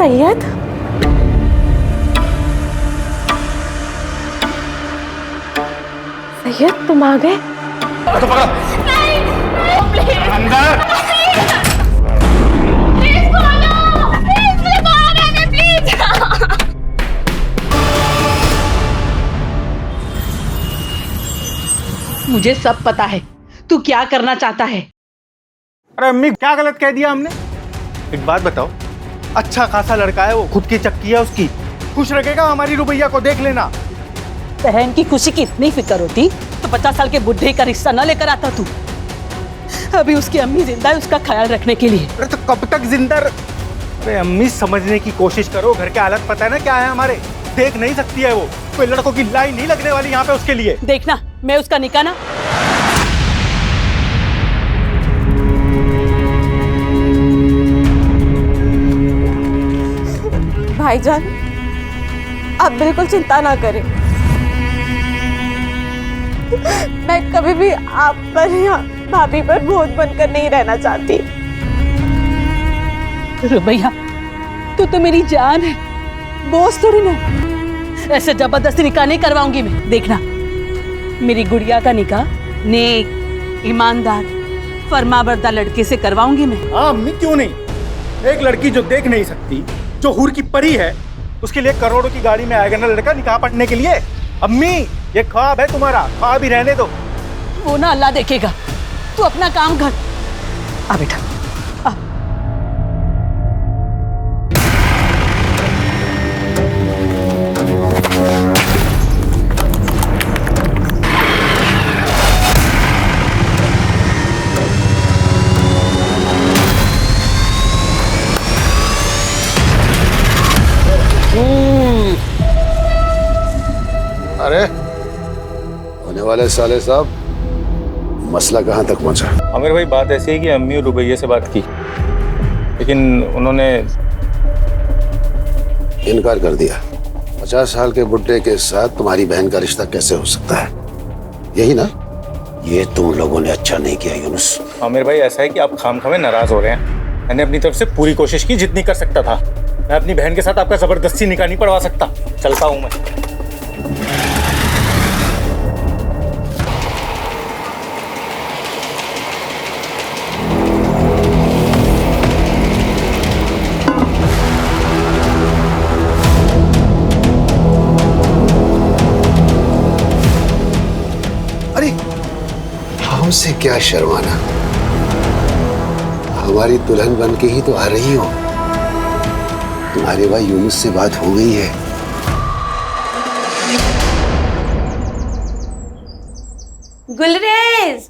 सैयद, सैयद तुम आ गए? तो पकड़ो। नहीं, प्लीज अंदर। प्लीज बोलो, प्लीज मुझे बाहर आने प्लीज। मुझे सब पता है तू क्या करना चाहता है। अरे अम्मी, क्या गलत कह दिया हमने? एक बात बताओ, अच्छा खासा लड़का है वो, खुद की चक्की है उसकी, खुश रखेगा हमारी रुबैया को, देख लेना। बहन की खुशी की इतनी फिक्र होती तो 50 साल के बुढ़े का रिश्ता न लेकर आता तू। अभी उसकी अम्मी जिंदा है उसका ख्याल रखने के लिए। अरे तो कब तक जिंदा अरे अम्मी, समझने की कोशिश करो, घर के हालत पता है ना क्या है हमारे, देख नहीं सकती है वो, कोई लड़कों की लाइन नहीं लगने वाली यहाँ पे उसके लिए। देखना मैं उसका निकाह ना। भाईजान, आप बिल्कुल चिंता ना करें। मैं कभी भी आप पर या भाभी पर बोझ बनकर नहीं रहना चाहती। रुबैया, तू तो मेरी जान है, बोझ थोड़ी ना। ऐसे जबरदस्ती निकाह नहीं करवाऊंगी मैं। देखना मेरी गुड़िया का निकाह नेक, ईमानदार, फरमाबरदार लड़के से करवाऊंगी मैं। हाँ अम्मी, क्यों नहीं? एक लड़की जो देख नहीं सकती, जो हूर की परी है, उसके लिए करोड़ों की गाड़ी में आएगा ना लड़का निकाह पढ़ने के लिए। अम्मी, ये ख्वाब है तुम्हारा, ख्वाब ही रहने दो। वो ना अल्लाह देखेगा, तू अपना काम कर। आ बेटा आ। अरे होने वाले साले साहब, मसला कहाँ तक पहुंचा? आमिर भाई, बात ऐसी है कि अम्मी और रुबैया से बात की, लेकिन उन्होंने इनकार कर दिया। 50 साल के बुड्ढे के साथ तुम्हारी बहन का रिश्ता कैसे हो सकता है? यही ना? ये तुम लोगों ने अच्छा नहीं किया यूनुस। आमिर भाई, ऐसा है कि आप खामखामे नाराज हो रहे हैं। मैंने अपनी तरफ से पूरी कोशिश की जितनी कर सकता था। मैं अपनी बहन के साथ आपका जबरदस्ती निकाह नहीं पढ़वा सकता। चलता हूँ मैं। अरे हमसे क्या शर्माना, हमारी दुल्हन बन के ही तो आ रही हो। तुम्हारे भाई यूनुस से बात हो गई है। गुलरेज,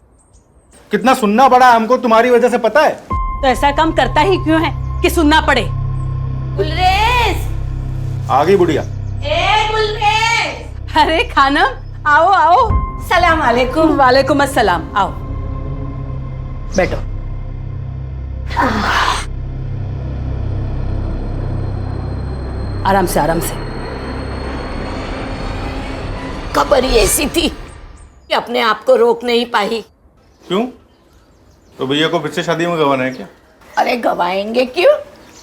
कितना सुनना पड़ा हमको तुम्हारी वजह से, पता है? तो ऐसा काम करता ही क्यों है कि सुनना पड़े? गुलरेज, आ गई बुढ़िया। ए गुलरेज। अरे खानम, आओ आओ। सलाम अलैकुम। वालेकुम अस्सलाम। आओ बैठो। आराम से आराम से। खबर ही ऐसी थी कि अपने आप को रोक नहीं पाई। क्यों? रुबैया को फिर से शादी में गवाना है क्या? अरे गवाएंगे क्यों,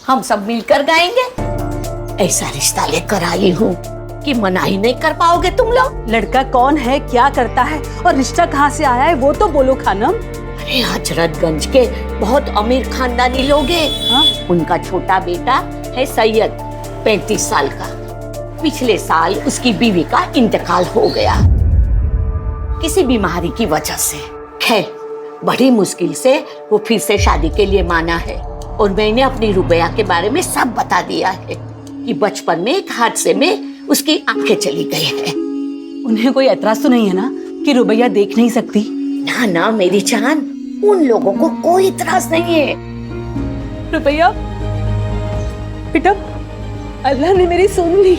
हम सब मिलकर गाएंगे। ऐसा रिश्ता लेकर आई हूँ कि मना ही नहीं कर पाओगे तुम लोग। लड़का कौन है, क्या करता है और रिश्ता कहाँ से आया है वो तो बोलो खानम। अरे हजरतगंज के बहुत अमीर खानदानी लोग हैं। हाँ? उनका छोटा बेटा है सैयद, 35 साल का। पिछले साल उसकी बीवी का इंतकाल हो गया किसी बीमारी की वजह से। खैर बड़ी मुश्किल से वो फिर से शादी के लिए माना है। और मैंने अपनी रुबैया के बारे में सब बता दिया है कि बचपन में एक हादसे में उसकी आंखें चली गई है। उन्हें कोई एतराज तो नहीं है ना कि रुबैया देख नहीं सकती? ना ना मेरी जान, उन लोगों को कोई इतराज नहीं है। रुबैया बेटा, अल्लाह ने मेरी सुन ली।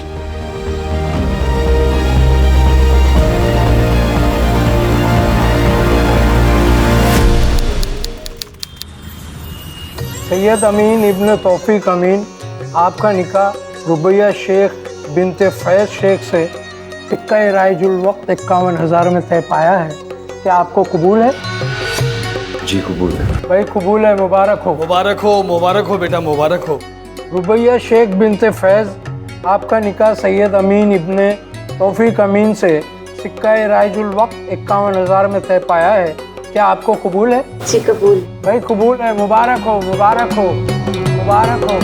सैयद अमीन इब्न तौफीक अमीन, आपका निकाह रुबैया शेख बिनते फैज शेख से टिक्का राइजुल वक्त 51,000 में तय पाया है। क्या आपको कबूल है? जी कबूल है। भाई कबूल है, मुबारक हो। मुबारक हो, मुबारक हो बेटा, मुबारक हो। रुबैया शेख बिनते फैज़ आपका निकाह सैयद अमीन इब्ने तौफीक अमीन से सिक्का राइजुल वक्त 51,000 में तय पाया है। क्या आपको कबूल है? जी कबूल। भाई कबूल है। मुबारक हो, मुबारक हो, मुबारक हो।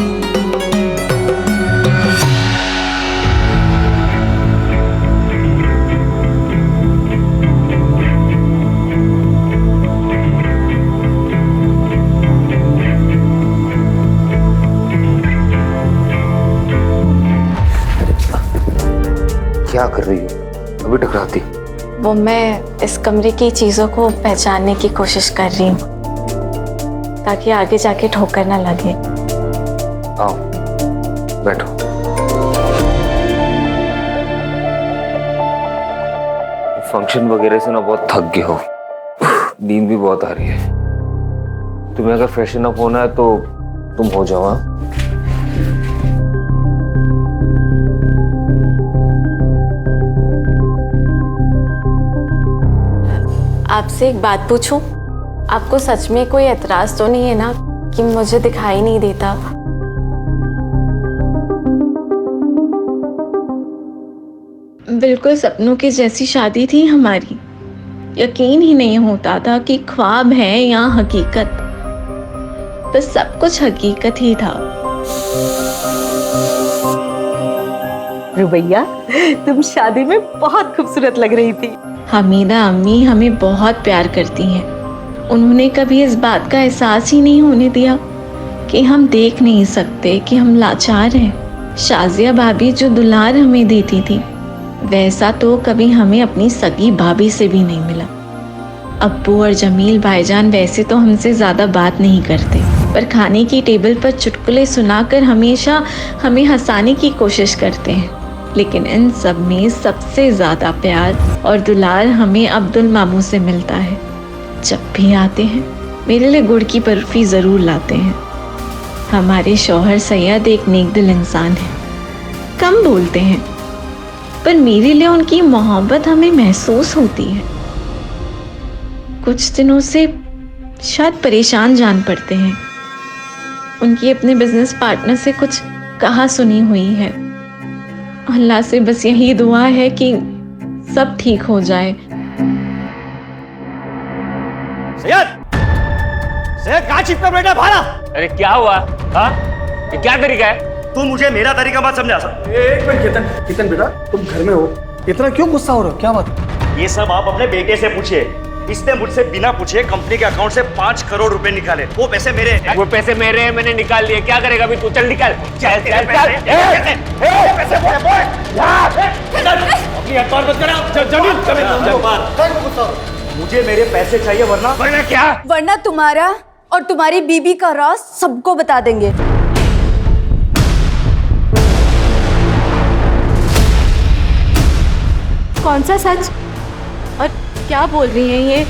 क्या कर रही हो? अभी टकराती। वो मैं इस कमरे की चीज़ों को पहचानने की कोशिश कर रही हूँ ताकि आगे जाके ठोकर ना लगे। आओ बैठो। फंक्शन वगैरह से ना बहुत थक गए हो, नींद भी बहुत आ रही है। तुम्हें अगर फ्रेशन अप होना है तो तुम हो जाओ। हाँ? आपसे एक बात पूछूं? आपको सच में कोई एतराज तो नहीं है ना कि मुझे दिखाई नहीं देता? बिल्कुल सपनों की जैसी शादी थी हमारी। यकीन ही नहीं होता था कि ख्वाब है या हकीकत। बस सब कुछ हकीकत ही था। रुबैया, तुम शादी में बहुत खूबसूरत लग रही थी। हमीदा अम्मी हमें बहुत प्यार करती हैं। उन्होंने कभी इस बात का एहसास ही नहीं होने दिया कि हम देख नहीं सकते कि हम लाचार हैं। शाजिया भाभी जो दुलार हमें देती थी वैसा तो कभी हमें अपनी सगी भाभी से भी नहीं मिला। अब्बू और जमील भाईजान वैसे तो हमसे ज़्यादा बात नहीं करते, पर खाने की टेबल पर चुटकुले सुनाकर हमेशा हमें हंसाने की कोशिश करते हैं। लेकिन इन सब में सबसे ज़्यादा प्यार और दुलार हमें अब्दुल मामू से मिलता है। जब भी आते हैं मेरे लिए गुड़ की बर्फी ज़रूर लाते हैं। हमारे शौहर सैयद एक नेकदिल इंसान है, कम बोलते हैं, पर मेरे लिए उनकी मोहब्बत हमें महसूस होती है। कुछ दिनों से शायद परेशान जान पड़ते हैं। उनकी अपने बिजनेस पार्टनर से कुछ कहा सुनी हुई है। अल्लाह से बस यही दुआ है कि सब ठीक हो जाए। सैयद कहाँ चिपका बैठा भाला? अरे क्या हुआ? हाँ? ये क्या तरीका है? तू मुझे मेरा तरीका मत समझा। एक मिनट केतन बेटा, तुम घर में हो, इतना क्यों गुस्सा हो रहे हो? क्या बात? ये सब आप अपने बेटे से पूछिए। इसने मुझसे बिना पूछे कंपनी के अकाउंट से 5 करोड़ रुपए निकाले। वो पैसे मेरे हैं। वो पैसे मेरे हैं, मैंने निकाल लिए। क्या करेगा अभी तू? चल निकाल। चल चल चल। अपनी हथौड़ मत करा। मुझे मेरे पैसे चाहिए वरना क्या? वरना तुम्हारा और तुम्हारी बीबी का राज सबको बता देंगे। कौन सा सच और क्या बोल रही हैं ये?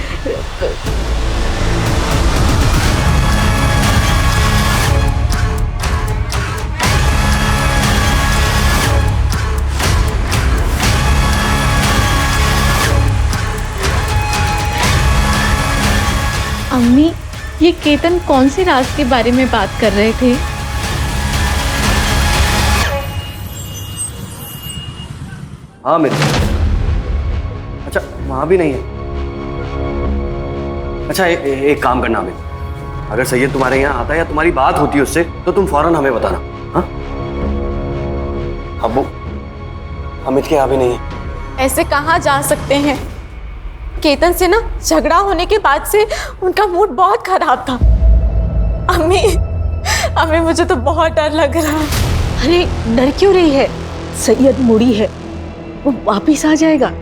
अम्मी, ये केतन कौन से राज के बारे में बात कर रहे थे? हाँ मित्र। अच्छा वहां भी नहीं है। अच्छा एक काम करना अमित, अगर सैयद तुम्हारे यहाँ आता है या तुम्हारी बात होती है उससे तो तुम फौरन हमें बताना। हाँ अब्बू, अमित के यहाँ भी नहीं है। ऐसे कहाँ जा सकते हैं? केतन से ना झगड़ा होने के बाद से उनका मूड बहुत खराब था। अम्मी मुझे तो बहुत डर लग रहा है। अरे डर क्यों रही है? सैयद मुड़ी है, वो वापिस आ जाएगा।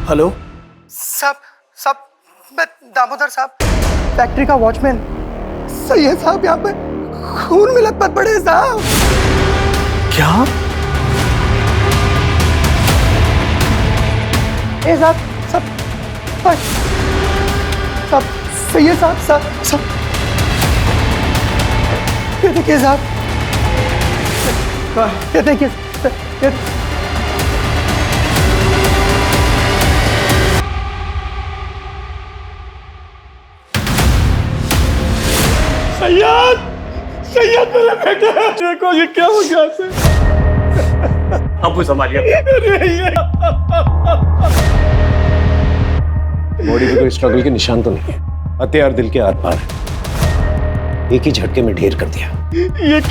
हेलो साहब मैं दामोदर साहब, फैक्ट्री का वॉचमैन। सैयद साहब यहाँ पे खून में लथपथ पड़े साहब। क्या? ए साहब सैयद साहब ये देखिए साहब, ये देखिए सैयद, सैयद मेरे बेटे, देखो ये क्या हो गया से? अब संभालिए। बॉडी पे कोई स्ट्रगल के निशान तो नहीं है। हथियार दिल के आर पार है। एक ही झटके में ढेर कर दिया। ये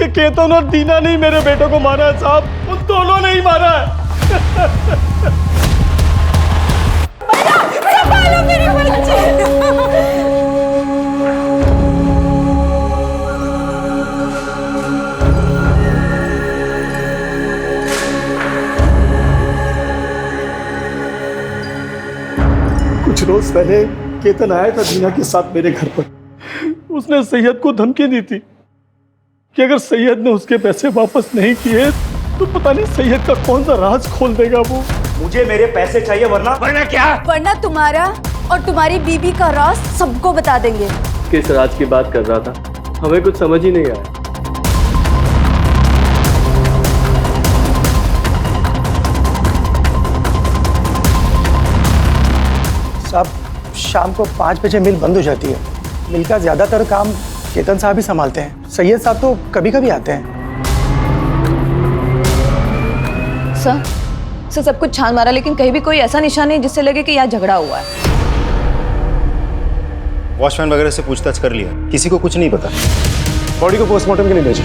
केतन और दीना नहीं मेरे बेटे को मारा है साहब, उन दोनों ने ही मारा है। कुछ रोज पहले केतन आया था दीना के साथ मेरे घर पर। उसने सैयद को धमकी दी थी कि अगर सैयद ने उसके पैसे वापस नहीं किए तो पता नहीं सैयद का कौन सा राज खोल देगा वो। मुझे मेरे पैसे चाहिए वरना क्या? वरना तुम्हारा और तुम्हारी बीबी का राज सबको बता देंगे। किस राज की बात कर रहा था? हमें कुछ समझ ही नहीं आया। साहब शाम को 5 बजे मिल बंद हो जाती है। मिल का ज्यादातर काम केतन साहब ही संभालते हैं। सैयद साहब तो कभी कभी आते हैं। सर सब कुछ छान मारा लेकिन कहीं भी कोई ऐसा निशान नहीं जिससे लगे कि यहाँ झगड़ा हुआ है। वॉचमैन वगैरह से पूछताछ कर लिया, किसी को कुछ नहीं पता। बॉडी को पोस्टमार्टम के लिए भेजो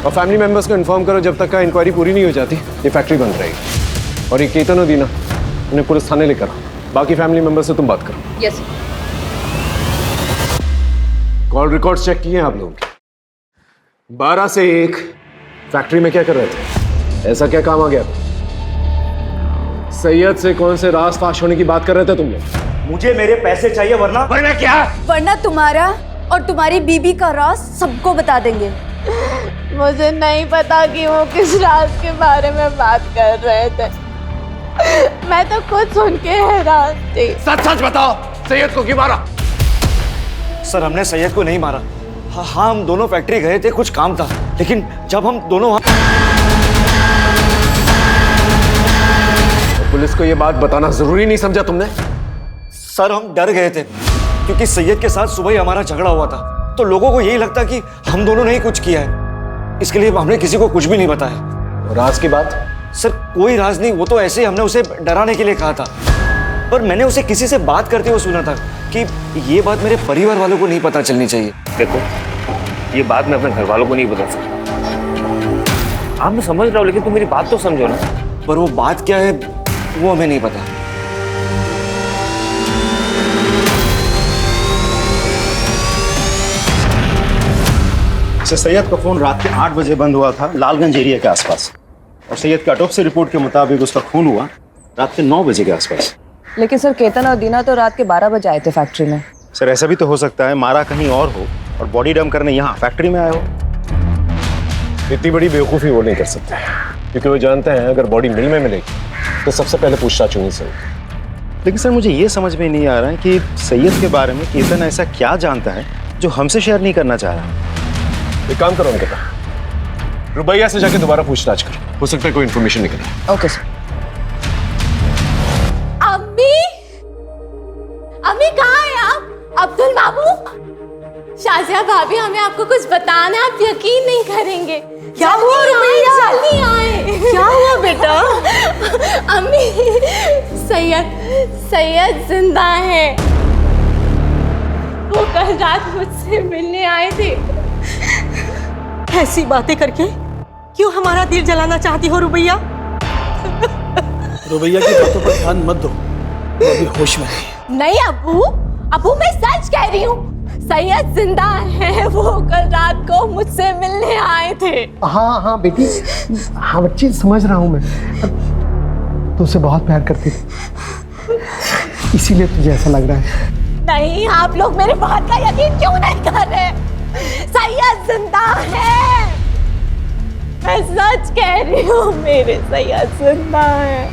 और फैमिली मेंबर्स को इन्फॉर्म करो जब तक का इंक्वायरी पूरी नहीं हो जाती ये फैक्ट्री बंद रहेगी। और ये केतन और दीना उन्हें पुलिस थाने लेकर आओ। बाकी फैमिली मेंबर से तुम बात करो। यस। कॉल रिकॉर्ड्स चेक किए हैं आप लोगों के? 12 से 1 फैक्ट्री में क्या कर रहे थे? ऐसा क्या काम आ गया? सैयद से कौन से राज फाश होने की बात कर रहे थे तुम लोग? मुझे मेरे पैसे चाहिए वरना क्या? वरना तुम्हारा और तुम्हारी बीबी का राज सबको बता देंगे। मुझे नहीं पता कि वो किस राज के बारे में बात कर रहे थे। मैं तो खुद सुन के हैरान थी। सच सच बताओ, सैयद को क्यों मारा? सर हमने सैयद को नहीं मारा। हाँ हम दोनों फैक्ट्री गए थे, कुछ काम था, लेकिन जब हम दोनों पुलिस को ये बात बताना जरूरी नहीं समझा तुमने? सर हम डर गए थे क्योंकि सैयद के साथ सुबह ही हमारा झगड़ा हुआ था, तो लोगों को यही लगता कि हम दोनों ने ही कुछ किया है। इसके लिए हमने किसी को कुछ भी नहीं बताया। राज की बात? सर कोई राज नहीं, वो तो ऐसे ही हमने उसे डराने के लिए कहा था। पर मैंने उसे किसी से बात करते हुए सुना था कि ये बात मेरे परिवार वालों को नहीं पता चलनी चाहिए। देखो ये बात मैं अपने घर वालों को नहीं बता सकता। आप मैं समझ रहा हूँ लेकिन तुम मेरी बात तो समझो ना। पर वो बात क्या है वो हमें नहीं पता। सैयद का फोन रात के 8 बजे बंद हुआ था लालगंज एरिया के आसपास, और सैयद के ऑटोप्सी रिपोर्ट के मुताबिक उसका खून हुआ रात के 9 बजे के आसपास। लेकिन सर केतन और दीना तो रात के 12 बजे आए थे फैक्ट्री में। सर ऐसा भी तो हो सकता है मारा कहीं और हो और बॉडी डंप करने यहाँ फैक्ट्री में आए हो। इतनी बड़ी बेवकूफ़ी वो नहीं कर सकते क्योंकि वो जानते हैं अगर बॉडी मिल में मिलेगी तो सबसे पहले पूछताछ होनी चाहिए। लेकिन सर मुझे ये समझ में नहीं आ रहा है कि सैयद के बारे में केतन ऐसा क्या जानता है जो हमसे शेयर नहीं करना चाह रहा। एक काम करो अंकिता, रुबैया से जाके दोबारा पूछताछ करो, हो सकता है कोई इन्फॉर्मेशन निकले। Okay sir. अम्मी, अम्मी कहाँ है आप? अब्दुल मामू, शाजिया भाभी, हमें आपको कुछ बताना है, आप यकीन नहीं करेंगे। क्या हुआ रुबैया? जल्दी आए। क्या हुआ बेटा? अम्मी, सैयद जिंदा है। वो कल रात मुझसे मिलने आए थे। ऐसी बातें करके क्यों हमारा दिल जलाना चाहती हो रुबैया? रुबैया की बातों पर ध्यान मत दो, वो अभी होश में है। नहीं अबू मैं सच कह रही हूँ, सैयद जिंदा है। वो कल रात को मुझसे मिलने आए थे। हाँ बेटी, हाँ बच्ची समझ रहा हूँ मैं। तुझसे बहुत प्यार करती थी, इसीलिए तुझे ऐसा लग रहा है। नहीं, आप लोग मेरे बात का यकीन क्यों नहीं कर रहे? सैयद जिंदा है, मैं सच कह रही हूँ, मेरे सैयद जिंदा है।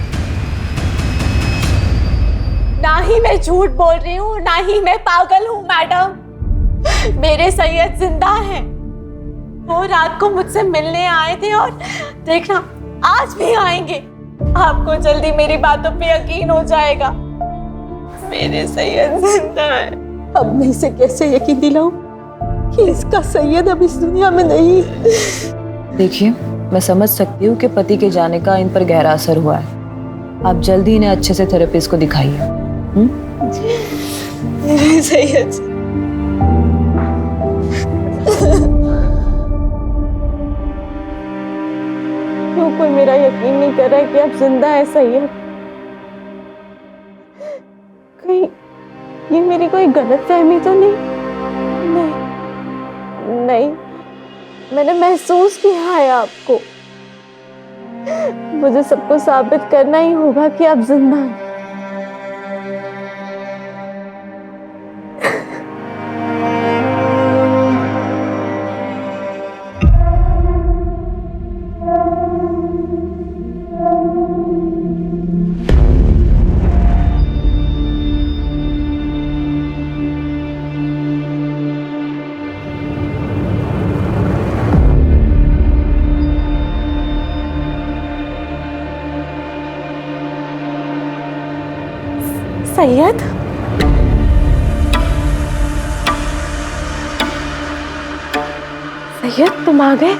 ना ही मैं झूठ बोल रही हूँ, ना ही मैं पागल हूँ मैडम, मेरे सैयद जिंदा है। वो रात को मुझसे मिलने आए थे और देखना आज भी आएंगे। आपको जल्दी मेरी बातों पे यकीन हो जाएगा, मेरे सैयद जिंदा है। अब मैं इसे कैसे यकीन दिलाऊं कि इसका सैयद अब इस दुनिया में नहीं। देखिए, मैं समझ सकती हूँ कि पति के जाने का इन पर गहरा असर हुआ है। आप जल्दी इन्हें अच्छे से थेरेपिस्ट को दिखाइए। सैयद क्यों कोई मेरा यकीन नहीं कर रहा है कि आप जिंदा है सैयद? कहीं ये मेरी कोई गलतफहमी तो नहीं? नहीं, मैंने महसूस किया है आपको। मुझे सबको साबित करना ही होगा कि आप जिंदा हैं। सैयद, सैयद तुम आ गए?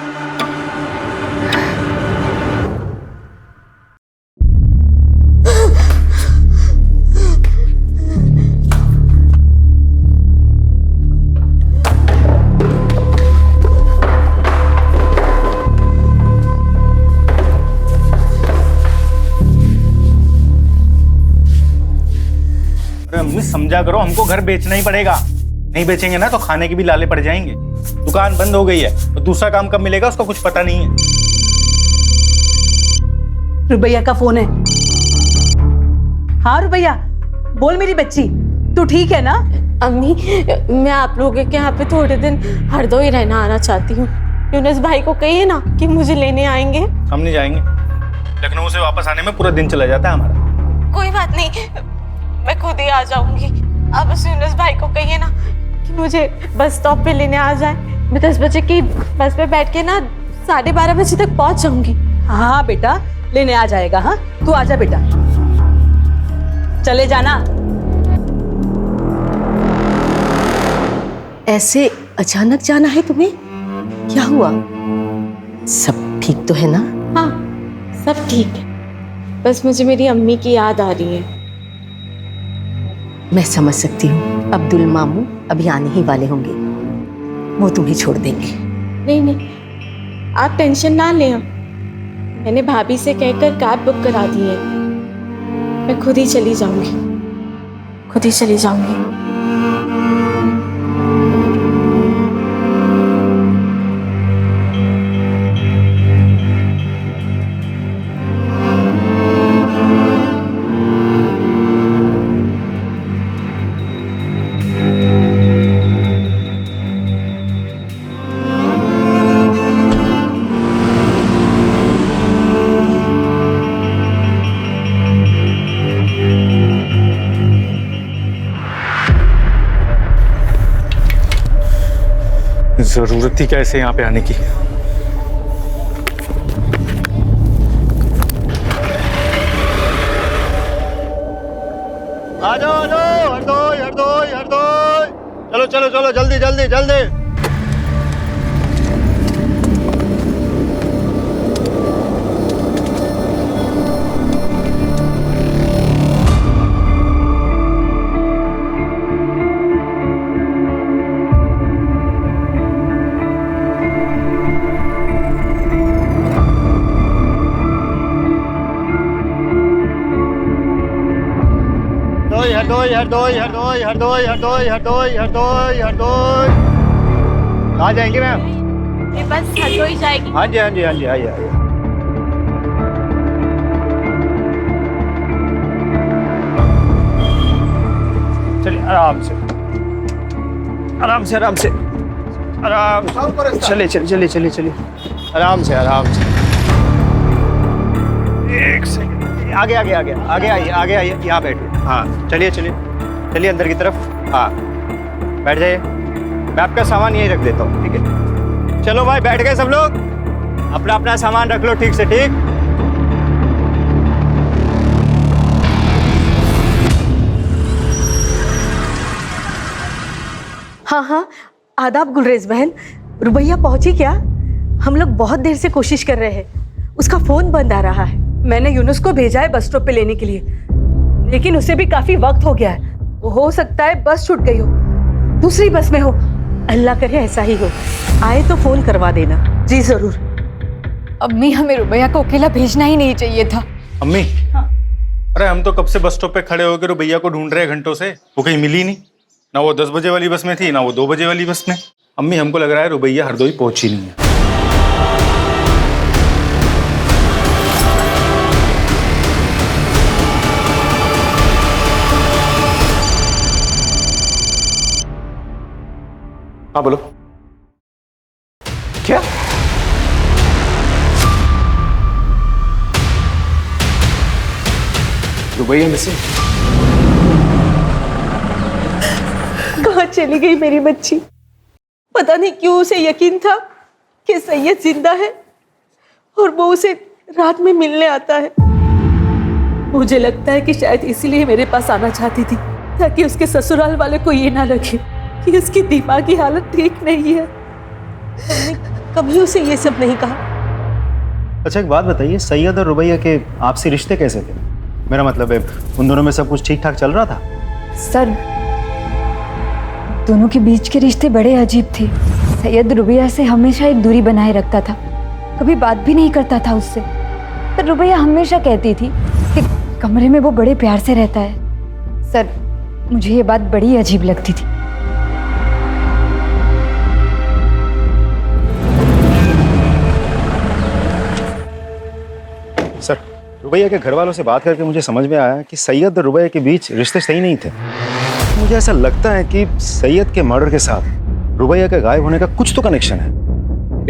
अम्मी समझा करो, हमको घर बेचना ही पड़ेगा। नहीं बेचेंगे ना तो खाने के भी लाले पड़ जाएंगे। दुकान बंद हो गई है तो दूसरा काम कब मिलेगा उसका कुछ पता नहीं है। रुबैया का फोन है। हाँ रुबैया, बोल मेरी बच्ची, तू ठीक है ना? अम्मी, मैं आप लोगों के यहाँ पे थोड़े दिन हरदोई रहना आना चाहती हूँ। यूनुस भाई को कहिए ना कि मुझे लेने आएंगे। हम नहीं जाएंगे, लखनऊ से वापस आने में पूरा दिन चला जाता है हमारा। कोई बात नहीं, मैं खुद ही आ जाऊंगी। आप उस यूनुस भाई को कहिए ना कि मुझे बस स्टॉप पे लेने आ जाए। मैं 10 बजे की बस पे बैठ के ना 12:30 बजे तक पहुंच जाऊंगी। हाँ बेटा, लेने आ जाएगा। हाँ तू आजा बेटा, चले जाना। ऐसे अचानक जाना है तुम्हें? क्या हुआ? सब ठीक तो है ना? हाँ, सब ठीक है। बस मुझे मेरी अम्मी की याद आ रही है। मैं समझ सकती हूँ। अब्दुल मामू अभी आने ही वाले होंगे, वो तुम्हें छोड़ देंगे। नहीं, आप टेंशन ना लें। मैंने भाभी से कहकर कैब बुक करा दी है। मैं खुद ही चली जाऊंगी। जरूरत थी क्या ऐसे यहाँ पे आने की? आ जाओ हरदोई। चलो जल्दी। हरदोई। कहाँ जाएंगे मैम? ये बस हरदोई जाएगी। हाँ जी आइए। चलिए आराम से। चलिए। आराम से। एक सेकंड, आगे आइए, यहाँ बैठिए। हाँ चलिए अंदर की तरफ। हाँ बैठ जाइए, मैं आपका सामान यहीं रख देता हूँ, ठीक है? चलो भाई, बैठ गए सब लोग? अपना सामान रख लो ठीक से, ठीक? हाँ हाँ, आदाब गुलरेज बहन। रुबैया पहुंची क्या? हम लोग बहुत देर से कोशिश कर रहे हैं, उसका फोन बंद आ रहा है। मैंने यूनुस को भेजा है बस स्टॉप पे लेने के लिए, लेकिन उसे भी काफी वक्त हो गया है। हो सकता है बस छूट गई हो, दूसरी बस में हो। अल्लाह करे ऐसा ही हो। आए तो फोन करवा देना। जी जरूर। अम्मी, हमें रुबैया को अकेला भेजना ही नहीं चाहिए था। अम्मी, अरे हम तो कब से बस स्टॉप पे खड़े होकर रुबैया को ढूंढ रहे हैं घंटों से, वो कहीं मिली नहीं। ना वो 10 बजे वाली बस में थी, ना वो 2 बजे वाली बस में। अम्मी, हमको लग रहा है रुबैया हरदोई पहुंची नहीं है। हाँ बोलो। क्या? रुबैया मिसिंग? कहाँ चली गई मेरी बच्ची? पता नहीं क्यों उसे यकीन था कि सैयद जिंदा है और वो उसे रात में मिलने आता है। मुझे लगता है कि शायद इसीलिए मेरे पास आना चाहती थी, ताकि उसके ससुराल वाले को ये ना लगे कि उसकी दिमागी हालत ठीक नहीं है। कभी उसे ये सब नहीं कहा। अच्छा, एक बात बताइए, सैयद और रुबैया के आपसी रिश्ते कैसे थे? मेरा मतलब है, उन दोनों में सब कुछ ठीक ठाक चल रहा था? सर, दोनों के बीच के रिश्ते बड़े अजीब थे। सैयद रुबैया से हमेशा एक दूरी बनाए रखता था, कभी बात भी नहीं करता था उससे। पर रुबैया हमेशा कहती थी कि कमरे में वो बड़े प्यार से रहता है। सर, मुझे ये बात बड़ी अजीब लगती थी। सर, रुबैया के घर वालों से बात करके मुझे समझ में आया कि सैयद और रुबैया के बीच रिश्ते सही नहीं थे। मुझे ऐसा लगता है कि सैयद के मर्डर के साथ रुबैया के गायब होने का कुछ तो कनेक्शन है।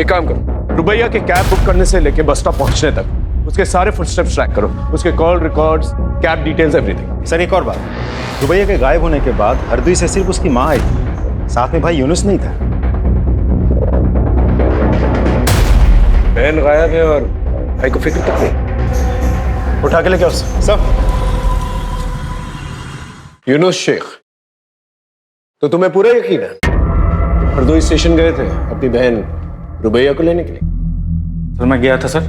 एक काम करो, रुबैया के कैब बुक करने से लेके बस स्टॉप पहुंचने तक उसके सारे फुटस्टेप्स ट्रैक करो, उसके call records, cab details, everything. Sir, एक और बात, रुबैया के गायब होने के बाद हरदोई से सिर्फ उसकी माँ आई थी, साथ में भाई यूनुस नहीं था। बहन गायब है और भाई को फिक्र तक नहीं। उठा के लेके आओ सब। यूनुस शेख, तो तुम्हें पूरा यकीन है हरदोई स्टेशन गए थे अपनी बहन रुबैया को लेने के लिए? सर, मैं गया था सर,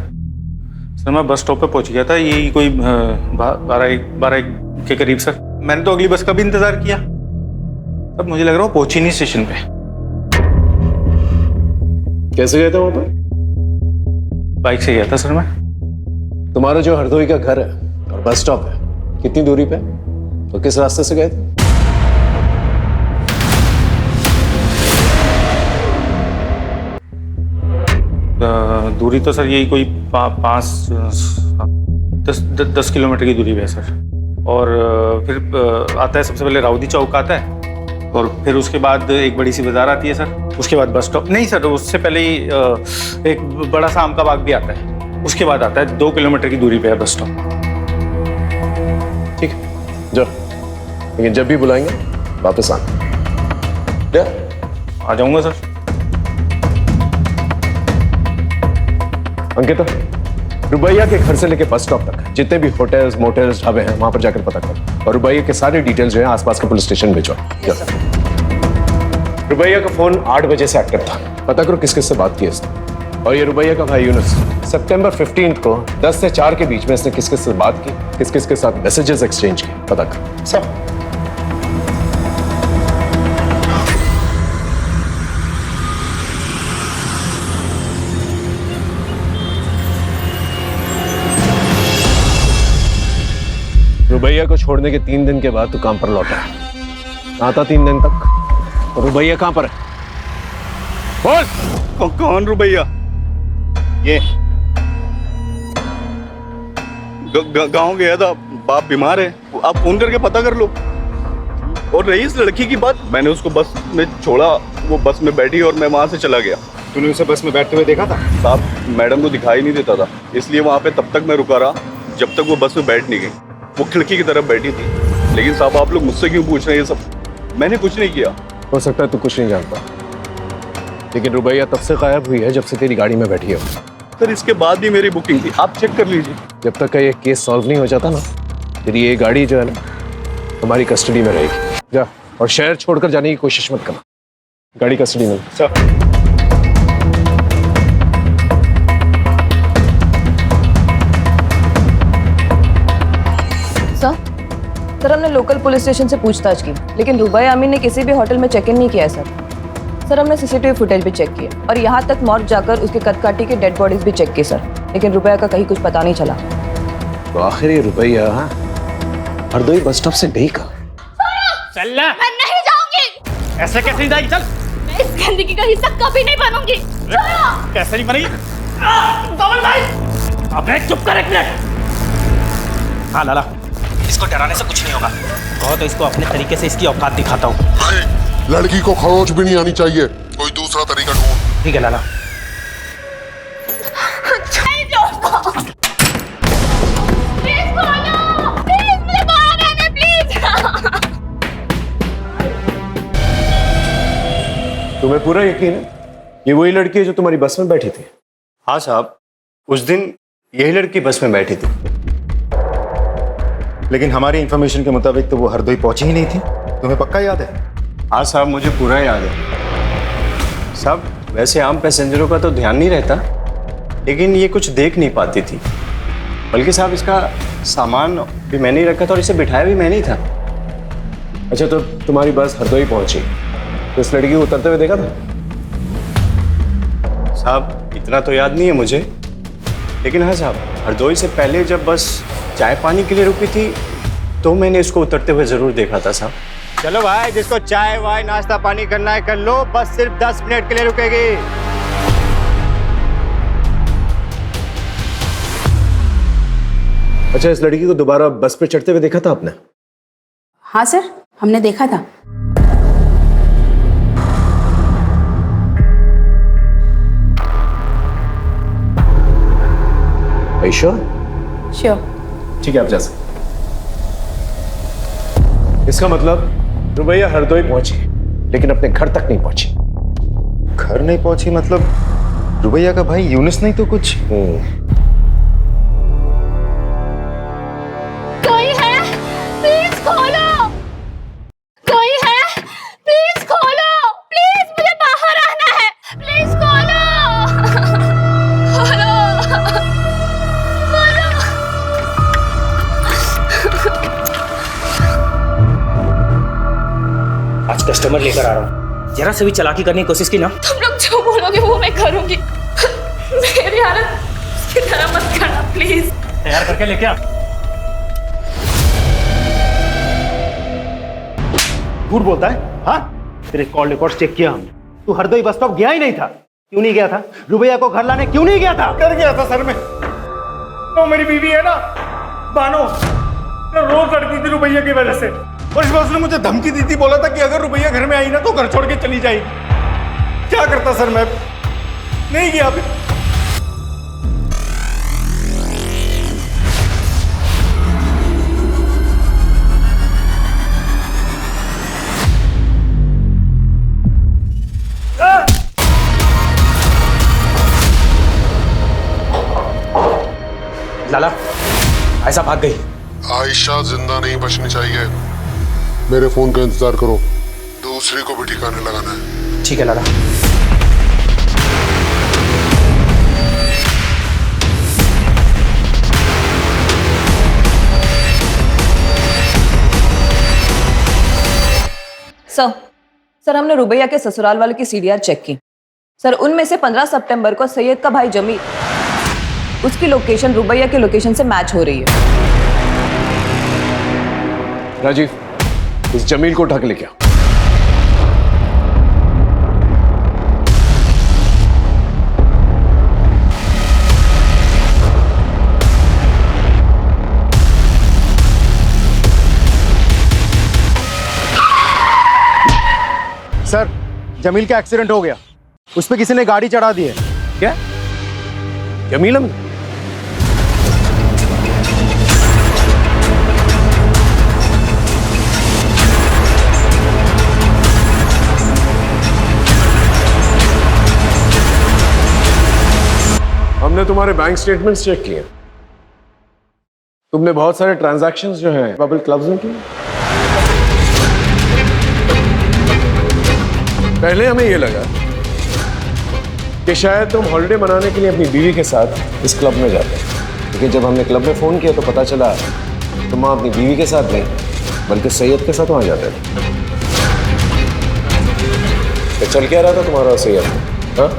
मैं बस स्टॉप पे पहुंच गया था, यही कोई 12 के करीब सर। मैंने तो अगली बस का भी इंतजार किया, तब मुझे लग रहा वो पहुंची नहीं स्टेशन पे। कैसे गए थे वहां पर? बाइक से गया था सर मैं। तुम्हारा जो हरदोई का घर है और बस स्टॉप है कितनी दूरी पे, तो किस रास्ते से गए थे? दूरी तो सर यही कोई 10 किलोमीटर की दूरी पे है सर। और फिर आता है, सबसे पहले राउदी चौक आता है और फिर उसके बाद एक बड़ी सी बाजार आती है सर, उसके बाद बस स्टॉप। नहीं सर, उससे पहले ही एक बड़ा सा आम का बाग भी आता है, उसके बाद आता है 2 किलोमीटर की दूरी पे है बस स्टॉप। ठीक है, जाओ, लेकिन जब भी बुलाएंगे वापस आना। आ जाऊंगा सर। अंकिता, रुबैया के घर से लेके बस स्टॉप तक जितने भी होटल्स, मोटल्स, ढाबे हैं वहां पर जाकर पता करो और रुबैया के सारे डिटेल्स जो हैं आसपास के पुलिस स्टेशन भिजवाओ। रुबैया का फोन 8 बजे से एक्टिव था, पता करो किस किस से बात की इसने। और ये रुबैया का भाई यूनुस सितंबर 15 को 10 से 4 के बीच में इसने किस किस से बात की, किस किस के साथ मैसेजेस एक्सचेंज किए, पता करो सब। रुबैया को छोड़ने के 3 दिन के बाद तू काम पर लौटा है, आता 3 दिन तक। और रुबैया कहां पर है? बोल। कौन रुबैया? ये गांव गया था, बाप बीमार है, आप फोन करके पता कर लो। और रही इस लड़की की बात, मैंने उसको बस में छोड़ा, वो बस में बैठी और मैं वहां से चला गया। तूने उसे बस में बैठते हुए देखा था? साहब, मैडम को दिखाई नहीं देता था, इसलिए वहां पे तब तक मैं रुका रहा जब तक वो बस में बैठ नहीं गई। वो खिड़की की तरफ बैठी थी। लेकिन साहब, आप लोग मुझसे क्यों पूछ रहे हैं ये सब? मैंने कुछ नहीं किया। हो सकता है तू कुछ नहीं जानता, लेकिन रुबैया तब से गायब हुई है जब से तेरी गाड़ी में बैठी है। सर, इसके बाद भी मेरी बुकिंग थी, आप चेक कर लीजिए। जब तक का ये केस सॉल्व नहीं हो जाता ना, तेरी ये गाड़ी जो है ना हमारी कस्टडी में रहेगी। जा, और शहर छोड़कर जाने की कोशिश मत करना। गाड़ी कस्टडी में। सर सर हमने लोकल पुलिस स्टेशन से पूछताछ की, लेकिन रुबैया अमीन ने किसी भी होटल में चेक इन नहीं किया है सर हमने सीसीटीवी फुटेज भी चेक किया और यहाँ तक मॉर्ग जाकर उसके कदकाठी के डेड बॉडीज भी चेक की सर, लेकिन रुबैया का कहीं कुछ पता नहीं चला। तो आखिर ये रुबैया हरदोई बस स्टॉप से गई कहाँ? चल मैं नहीं जाऊंगी। ऐसे कैसे नहीं जाएगी? चल, मैं इस गंदगी का हिस्सा कभी नहीं बनूंगी। चलो। कैसे नहीं बनेगी? कमल भाई, अबे चुप कर एक मिनट। हाँ लाला, इसको डराने से कुछ नहीं होगा। कहो तो इसको अपने तरीके से इसकी औकात दिखाता हूँ। लड़की को खरोच भी नहीं आनी चाहिए, कोई दूसरा तरीका ढूंढ। ठीक है लाला। तुम्हें पूरा यकीन है ये वही लड़की है जो तुम्हारी बस में बैठी थी? हाँ साहब, उस दिन यही लड़की बस में बैठी थी। लेकिन हमारी इंफॉर्मेशन के मुताबिक तो वो हरदोई पहुंची ही नहीं थी। तुम्हें पक्का याद है? हाँ साहब, मुझे पूरा याद है साहब। वैसे आम पैसेंजरों का तो ध्यान नहीं रहता, लेकिन ये कुछ देख नहीं पाती थी। बल्कि साहब इसका सामान भी मैंने ही रखा था और इसे बिठाया भी मैंने ही था। अच्छा, तो तुम्हारी बस हरदोई पहुंची तो इस लड़की को उतरते हुए देखा था? साहब इतना तो याद नहीं है मुझे, लेकिन हाँ साहब, हरदोई से पहले जब बस चाय पानी के लिए रुकी थी तो मैंने इसको उतरते हुए जरूर देखा था साहब। चलो भाई, जिसको चाय वाय नाश्ता पानी करना है कर लो, बस सिर्फ 10 मिनट के लिए रुकेगी। अच्छा, इस लड़की को दोबारा बस पे चढ़ते हुए देखा था आपने? हाँ सर, हमने देखा था। श्योर? श्योर। ठीक है, आप जा सकते। इसका मतलब रुबैया हरदोई पहुंची लेकिन अपने घर तक नहीं पहुंची। घर नहीं पहुंची मतलब रुबैया का भाई यूनुस नहीं तो कुछ? कोई है? प्लीज खोलो। कोई है? प्लीज खोलो। प्लीज मुझे बाहर आना है। प्लीज खोलो। खोलो। आज कस्टमर लेकर आ रहा हूँ, जरा से भी चालाकी करने की कोशिश की ना, तुम लोग जो बोलोगे वो मैं करूंगी। मेरी हालत की तरह मत करना प्लीज। तैयार करके लेके आ। झूठ बोलता है? हाँ, तेरे कॉल रिकॉर्ड चेक किया हमने। तू हरदोई बस स्टॉप गया ही नहीं था। क्यों नहीं गया था? रुबैया को घर लाने क्यों नहीं गया था? कर गया था सर मैं। तो मेरी बीवी है ना बानो, तो रोज लड़ती थी रुबैया की वजह से, और इस बार उसने मुझे धमकी दी थी, बोला था कि अगर रुबैया घर में आई ना तो घर छोड़ के चली जाएगी। क्या करता सर मैं? नहीं गया फिर। लाला, आयशा भाग गई। आयशा जिंदा नहीं बचनी चाहिए। मेरे फोन का इंतजार करो, दूसरी को भी ठिकाने लगाना है। ठीक है लाला। सर हमने रुबैया के ससुराल वाले की सीडीआर चेक की सर। उनमें से 15 सितंबर को सैयद का भाई जमील, उसकी लोकेशन रुबैया के लोकेशन से मैच हो रही है। राजीव, इस जमील को उठा के लेके आओ। सर, जमील का एक्सीडेंट हो गया। उस पे किसी ने गाड़ी चढ़ा दी है। क्या? जमील हम? हमने तुम्हारे बैंक स्टेटमेंट्स चेक किए। तुमने बहुत सारे ट्रांजैक्शंस जो हैं बबल क्लब्स में किए। पहले हमें ये लगा कि शायद तुम हॉलिडे मनाने के लिए अपनी बीवी के साथ इस क्लब में जाते हैं, लेकिन जब हमने क्लब में फोन किया तो पता चला तुम वहां अपनी बीवी के साथ नहीं बल्कि सैयद के साथ वहां जाते थे। तो चल क्या रहा था तुम्हारा सैयद? हाँ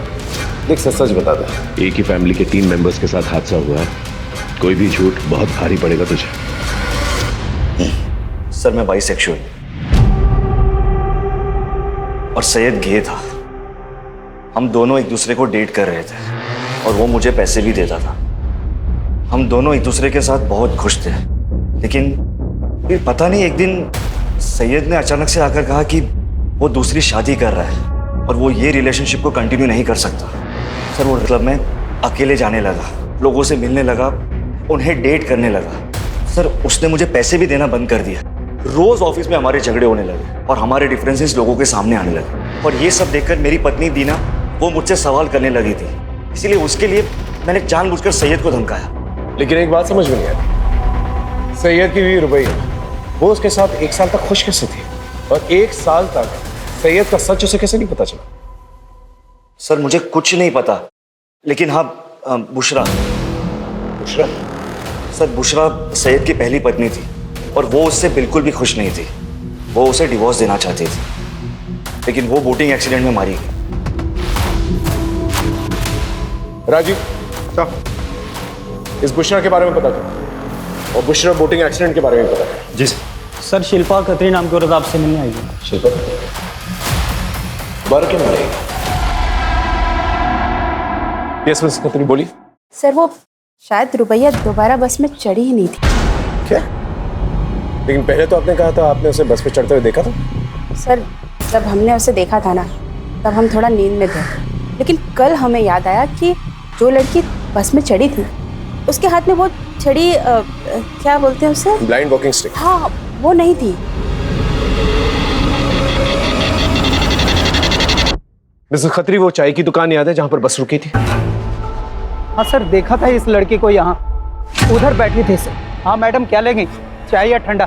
देख सच बता दे। एक ही फैमिली के 3 मेंबर्स के साथ हादसा हुआ है, कोई भी झूठ बहुत भारी पड़ेगा तुझे। सर मैं बाइसेक्सुअल और सैयद गे था। हम दोनों एक दूसरे को डेट कर रहे थे और वो मुझे पैसे भी देता था। हम दोनों एक दूसरे के साथ बहुत खुश थे, लेकिन फिर पता नहीं एक दिन सैयद ने अचानक से आकर कहा कि वो दूसरी शादी कर रहा है और वो ये रिलेशनशिप को कंटिन्यू नहीं कर सकता। सर वो क्लब में अकेले जाने लगा, लोगों से मिलने लगा, उन्हें डेट करने लगा। सर उसने मुझे पैसे भी देना बंद कर दिया। रोज ऑफिस में हमारे झगड़े होने लगे और हमारे डिफरेंसेस लोगों के सामने आने लगे। और ये सब देखकर मेरी पत्नी दीना वो मुझसे सवाल करने लगी थी, इसीलिए उसके लिए मैंने जानबूझकर सैयद को धमकाया। लेकिन एक बात समझ में नहीं आई, सैयद की बीवी रुबैया वो उसके साथ 1 साल तक खुश कैसे थी और 1 साल तक सैयद का सच उसे कैसे नहीं पता चला? सर मुझे कुछ नहीं पता, लेकिन हाँ बुशरा सर बुशरा सैयद की पहली पत्नी थी और वो उससे बिल्कुल भी खुश नहीं थी। वो उसे डिवोर्स देना चाहती थी, लेकिन वो बोटिंग एक्सीडेंट में मारी गई। राजीव इस बुशरा के बारे में पता कर और बुशरा बोटिंग एक्सीडेंट के बारे में पता कर। जी सर। शिल्पा खत्री नाम की औरत आपसे मिलने आई है। शिल्पा बार क्यों मारेगी? यस मिस खत्री बोली। सर वो शायद रुबैया दोबारा बस में चढ़ी ही नहीं थी। क्या? लेकिन पहले तो आपने कहा था आपने उसे बस पे चढ़ते हुए देखा था। सर जब हमने उसे देखा था ना तब हम थोड़ा नींद में थे, लेकिन कल हमें याद आया कि जो लड़की बस में चढ़ी थी उसके हाथ में वो छड़ी क्या बोलते हैं उसे? Blind walking stick. हाँ वो नहीं थी। मिसेस खत्री वो चाय की दुकान याद है जहां पर बस रुकी थी? हाँ सर देखा था इस लड़की को यहाँ, उधर बैठी थी सर। हाँ मैडम क्या लेंगी, चाय या ठंडा?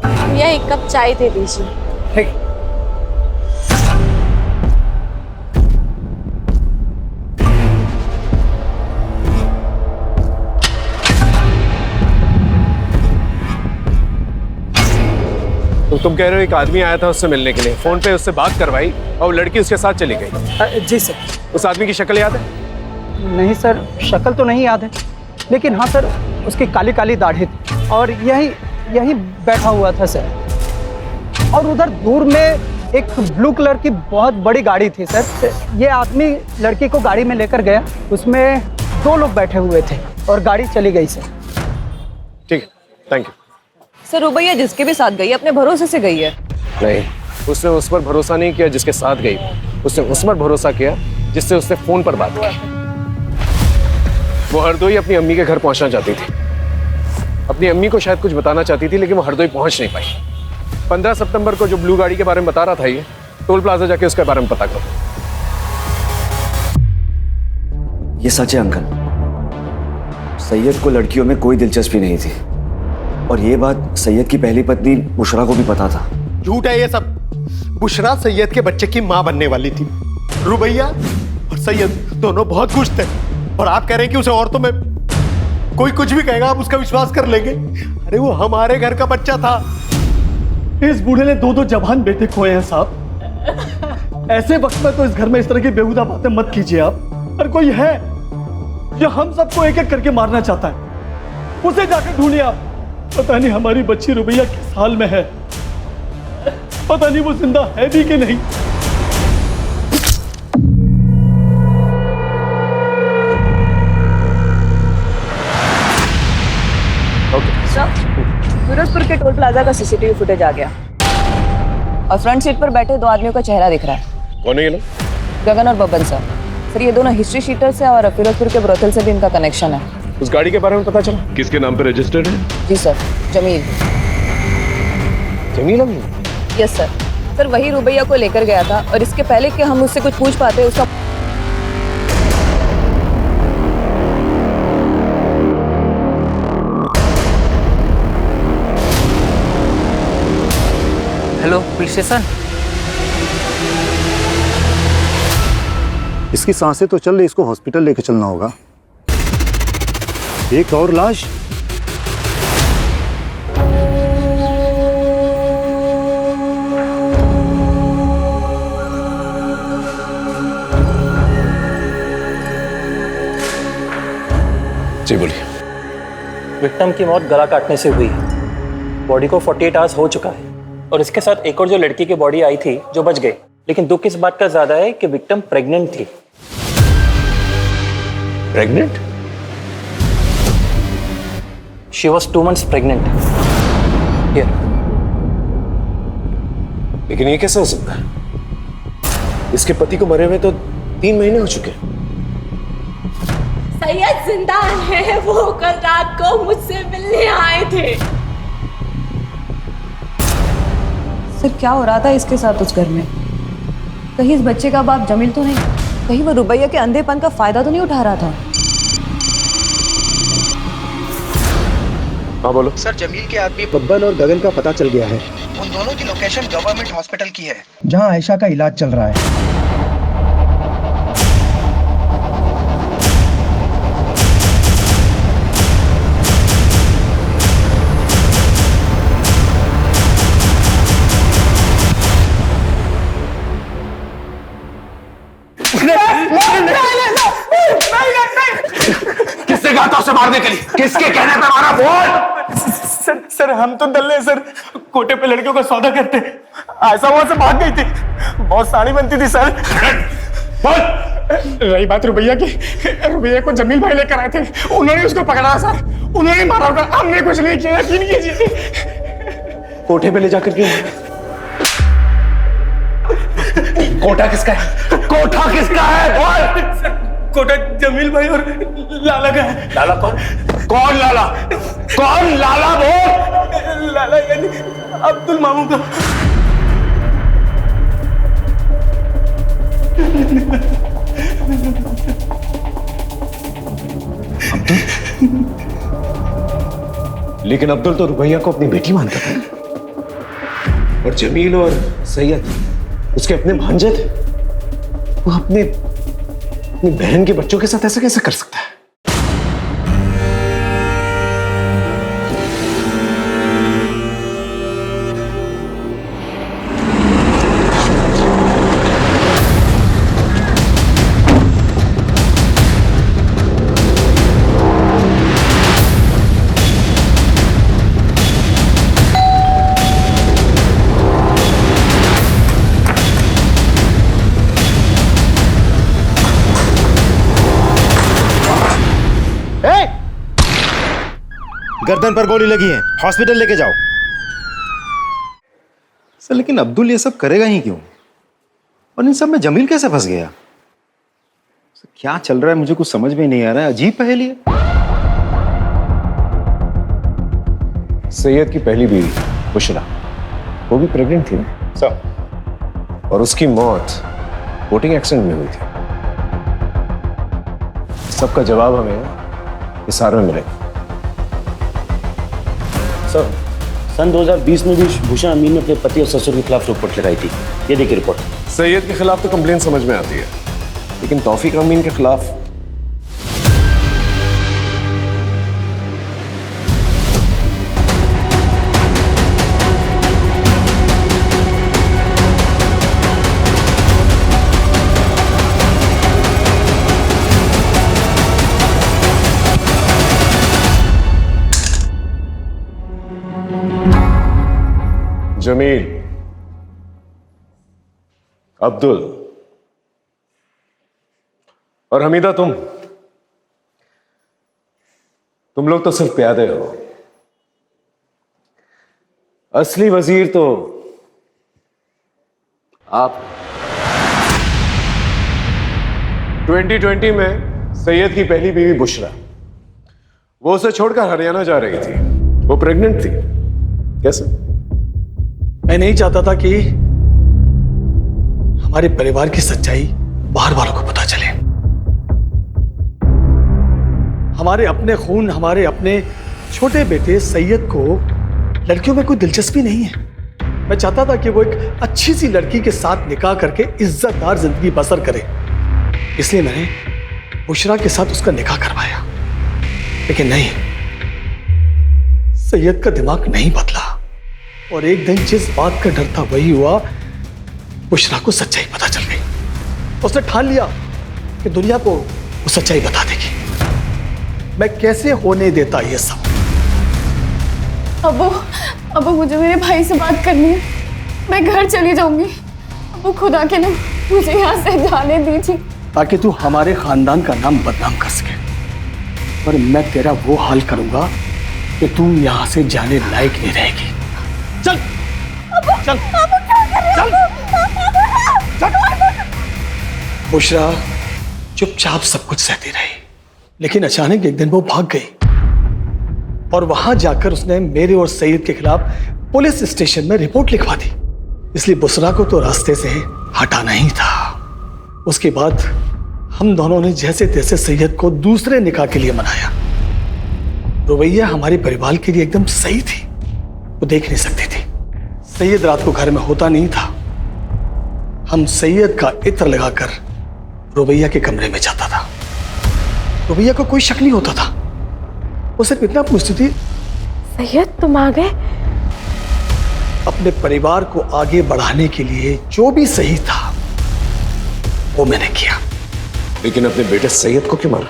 भैया 1 कप चाय दे दीजिए। ठीक। तो तुम कह रहे हो एक आदमी आया था उससे मिलने के लिए, फोन पे उससे बात करवाई और वो लड़की उसके साथ चली गई? जी सर। उस आदमी की शक्ल याद है? नहीं सर शक्ल तो नहीं याद है, लेकिन हाँ सर उसकी काली काली दाढ़ी थी और यही बैठा हुआ था सर। और उधर दूर में एक ब्लू कलर की बहुत बड़ी गाड़ी थी सर। ये आदमी लड़की को गाड़ी में लेकर गया, उसमें 2 लोग बैठे हुए थे और गाड़ी चली गई सर। ठीक है थैंक यू। सर रुबैया जिसके भी साथ गई अपने भरोसे से गई है। नहीं उसने उस पर भरोसा नहीं किया जिसके साथ गई, उसने उस पर भरोसा किया जिससे उसने फोन पर बात की। वो हरदोई अपनी अम्मी के घर पहुंचना चाहती थी, अपनी अम्मी को शायद कुछ बताना चाहती थी, लेकिन वो हरदोई पहुंच नहीं पाई। 15 सितंबर को जो ब्लू गाड़ी के बारे में बता रहा था ये टोल प्लाजा जाके उसके बारे में पता करो। ये सच है अंकल, सैयद को लड़कियों में कोई दिलचस्पी नहीं थी और ये बात सैयद की पहली पत्नी बुशरा को भी पता था। झूठ है ये सब। बुशरा सैयद के बच्चे की मां बनने वाली थी। रुबैया और सैयद दोनों बहुत खुश थे और आप कह रहे हैं कि उसे औरतों में कोई कुछ भी कहेगा आप उसका विश्वास कर लेंगे? अरे वो हमारे घर का बच्चा था। इस बूढ़े ने 2 जवान बेटे खोए हैं साहब। ऐसे वक्त में तो इस घर में इस तरह की बेहुदा बातें मत कीजिए आप। अरे कोई है जो हम सबको एक एक करके मारना चाहता है, उसे जाकर ढूंढिए आप। पता नहीं हमारी बच्ची रुबैया किस हाल में है, पता नहीं वो जिंदा है भी कि नहीं। सूरजपुर के टोल प्लाजा का सीसीटीवी फुटेज आ गया और फ्रंट सीट पर बैठे 2 आदमियों का चेहरा दिख रहा है। कौन है ये लोग? गगन और बब्बन सर ये दोनों हिस्ट्री शीटर्स हैं और फिरोजपुर के ब्रोथल से भी इनका कनेक्शन है। उस गाड़ी के बारे में पता चला? किसके नाम पे रजिस्टर्ड है? जी सर जमील। जमील अमीन? यस सर वही रुबैया को लेकर गया था और इसके पहले कि हम उससे कुछ पूछ पाते उसका हेलो पुलिस स्टेशन। इसकी सांसें तो चल रही, इसको हॉस्पिटल लेके चलना होगा। एक और लाश। जी बोलिए। विक्टिम की मौत गला काटने से हुई है। बॉडी को 48 आवर्स हो चुका है और इसके साथ एक और जो लड़की की बॉडी आई थी जो बच गई। लेकिन दुख इस बात का ज्यादा है कि विक्टिम प्रेग्नेंट थी। Pregnant? She was 2 months pregnant. लेकिन ये कैसे हो सकता है? इसके पति को मरे हुए तो 3 महीने हो चुके हैं। सैयद जिंदा है, वो कल रात को मुझसे मिलने आए थे। सर क्या हो रहा था इसके साथ उस घर में? कहीं इस बच्चे का बाप जमील तो नहीं? कहीं वो रुबैया के अंधेपन का फायदा तो नहीं उठा रहा था? हाँ बोलो। सर जमील के आदमी बब्बन और गगन का पता चल गया है। उन दोनों की लोकेशन गवर्नमेंट हॉस्पिटल की है, जहां आयशा का इलाज चल रहा है। किसने कहा था उसे मारने के लिए? किसके कहने पे मारा? बोल। सर हम तो दल्ले सर, कोटे पे लड़कियों का सौदा करते। ऐसा वहां से भाग गई थी, बहुत साड़ी बनती थी सर। बोल। रही बात रुबैया की, रुबैया को जमील भाई लेकर आए थे, उन्होंने उसको पकड़ा सर, उन्होंने मारा होगा, हमने कुछ नहीं किया, यकीन कीजिए। कोठे पे ले जाकर क्यों? कोटा किसका है? कोठा किसका है? बोल। कोटा जमील भाई और लाला का है। लाला कौन? कौन लाला? कौन लाला? बोल। लाला यानी अब्दुल मामू का। लेकिन अब्दुल तो रुबैया को अपनी बेटी मानता था, और जमील और सैयद उसके अपने भांजे थे। वो अपनी बहन के बच्चों के साथ ऐसा कैसे कर सकता है? गर्दन पर गोली लगी है, हॉस्पिटल लेके जाओ। सर लेकिन अब्दुल ये सब करेगा ही क्यों? और इन सब में जमील कैसे फंस गया? सर, क्या चल रहा है मुझे कुछ समझ में नहीं आ रहा है। अजीब पहेली है। सैयद की पहली बीवी बुशरा, वो भी प्रेग्नेंट थी ना सर, और उसकी मौत बोटिंग एक्सीडेंट में हुई थी। सबका जवाब हमें इस सारे में मिलेगा। सर सन 2020 में भी भूषण अमीन ने अपने पति और ससुर के खिलाफ रिपोर्ट लगाई थी। ये देखिए रिपोर्ट। सैयद के खिलाफ तो कंप्लेन समझ में आती है, लेकिन तौफीक अमीन के खिलाफ जमील, अब्दुल और हमीदा, तुम लोग तो सिर्फ प्यादे हो। असली वजीर तो आप। 2020 में सैयद की पहली बीवी बुशरा, वो उसे छोड़कर हरियाणा जा रही थी। वो प्रेग्नेंट थी। कैसे? मैं नहीं चाहता था कि हमारे परिवार की सच्चाई बाहर वालों को पता चले। हमारे अपने खून, हमारे अपने छोटे बेटे सैयद को लड़कियों में कोई दिलचस्पी नहीं है। मैं चाहता था कि वो एक अच्छी सी लड़की के साथ निकाह करके इज्जतदार जिंदगी बसर करे। इसलिए मैंने बुशरा के साथ उसका निकाह करवाया। लेकिन नहीं, सैयद का दिमाग नहीं बदला और एक दिन जिस बात का डर था वही हुआ। बुशरा को सच्चाई पता चल गई। उसने ठान लिया कि दुनिया को वो सच्चाई बता देगी। मैं कैसे होने देता ये सब? अबू मुझे मेरे भाई से बात करनी है। मैं घर चली जाऊंगी। अबू खुदा के लिए मुझे यहाँ से जाने दीजिए, ताकि तू हमारे खानदान का नाम बदनाम कर सके। पर मैं तेरा वो हाल करूंगा कि तू यहाँ से जाने लायक नहीं रहेगी। चल चल चल। बुशरा चुपचाप सब कुछ सहती रही, लेकिन अचानक एक दिन वो भाग गई और वहां जाकर उसने मेरे और सईद के खिलाफ पुलिस स्टेशन में रिपोर्ट लिखवा दी। इसलिए बुशरा को तो रास्ते से हटाना ही था। उसके बाद हम दोनों ने जैसे तैसे सैयद को दूसरे निकाह के लिए मनाया। रुबैया हमारे परिवार के लिए एकदम सही थी, वो देख नहीं सकती थी। सैयद रात को घर में होता नहीं था। हम सैयद का इत्र लगाकर रुबैया के कमरे में जाता था। रुबैया को कोई शक नहीं होता था। वो सिर्फ इतना पूछती थी, सैयद तुम आ गए? अपने परिवार को आगे बढ़ाने के लिए जो भी सही था वो मैंने किया। लेकिन अपने बेटे सैयद को क्यों मारा?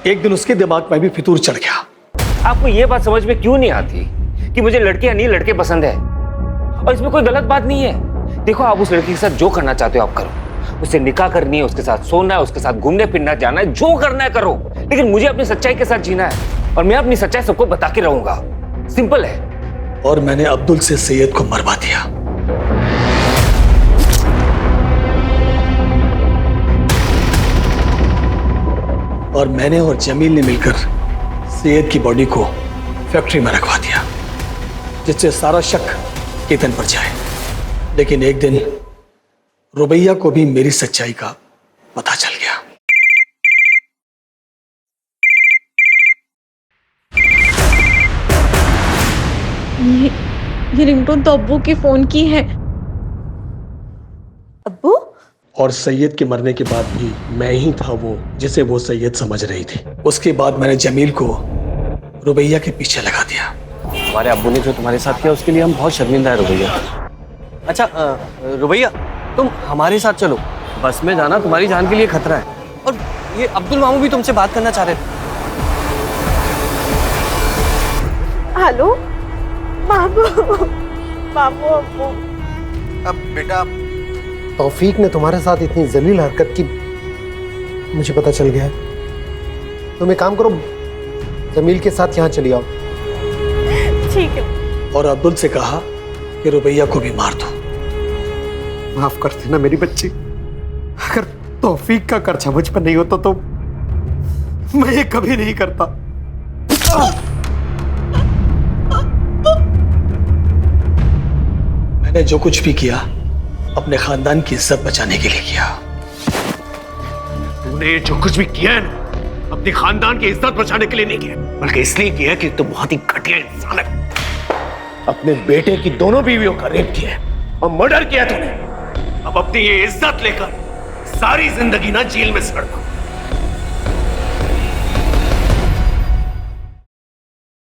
एक दिन उसके दिमाग में भी फितूर चढ़ गया। आपको ये बात समझ में क्यों नहीं आती कि मुझे लड़के या नहीं लड़के पसंद है, और इसमें कोई गलत बात नहीं है। देखो, आप उस लड़की के साथ जो करना चाहते हो आप करो। उससे निकाह करनी है, उसके साथ सोना है, उसके साथ घूमने फिरना जाना है, जो करना है करो। लेकिन मुझे अपनी सच्चाई के साथ जीना है और मैं अपनी सच्चाई सबको बता के रहूंगा। सिंपल है। और मैंने अब्दुल से सैयद को मरवा दिया। और मैंने और जमील ने मिलकर सैयद की बॉडी को फैक्ट्री में रखवा दिया, जिससे सारा शक केतन पर जाए। लेकिन एक दिन रुबैया को भी मेरी सच्चाई का पता चल गया। ये रिंगटोन तो अब्बू के फोन की है। अब्बू? और सैयद के मरने के बाद भी मैं ही था वो जिसे वो सैयद समझ रही थी। उसके बाद मैंने जमील को रुबैया के पीछे लगा दिया। हमारे अब्बू ने जो तुम्हारे साथ किया उसके लिए हम बहुत शर्मिंदा है रुबैया। अच्छा रुबैया, तुम हमारे साथ चलो। बस में जाना तुम्हारी जान के लिए खतरा है। और ये अब्दुल मामू भी तुमसे बात करना चाह रहे थे। हेलो मामू, मामू अब्बू। अब बेटा, तौफीक ने तुम्हारे साथ इतनी जलील हरकत की, मुझे पता चल गया है। तुम एक काम करो, जमील के साथ यहाँ चली आओ। ठीक है। और अब्दुल से कहा कि रुबैया को भी मार दो। माफ कर देना मेरी बच्ची। अगर तौफीक का कर्जा मुझ पर नहीं होता तो मैं ये कभी नहीं करता। मैंने जो कुछ भी किया अपने खानदान की इज्जत बचाने के लिए किया। तूने जो कुछ भी किया है ना, अपने खानदान की इज्जत बचाने के लिए नहीं किया, बल्कि इसलिए किया कि तुम बहुत ही घटिया इंसान है। अपने बेटे की दोनों बीवियों का रेप किया है और मर्डर किया तूने। अब अपनी ये इज्जत लेकर सारी जिंदगी ना जेल में सड़ना।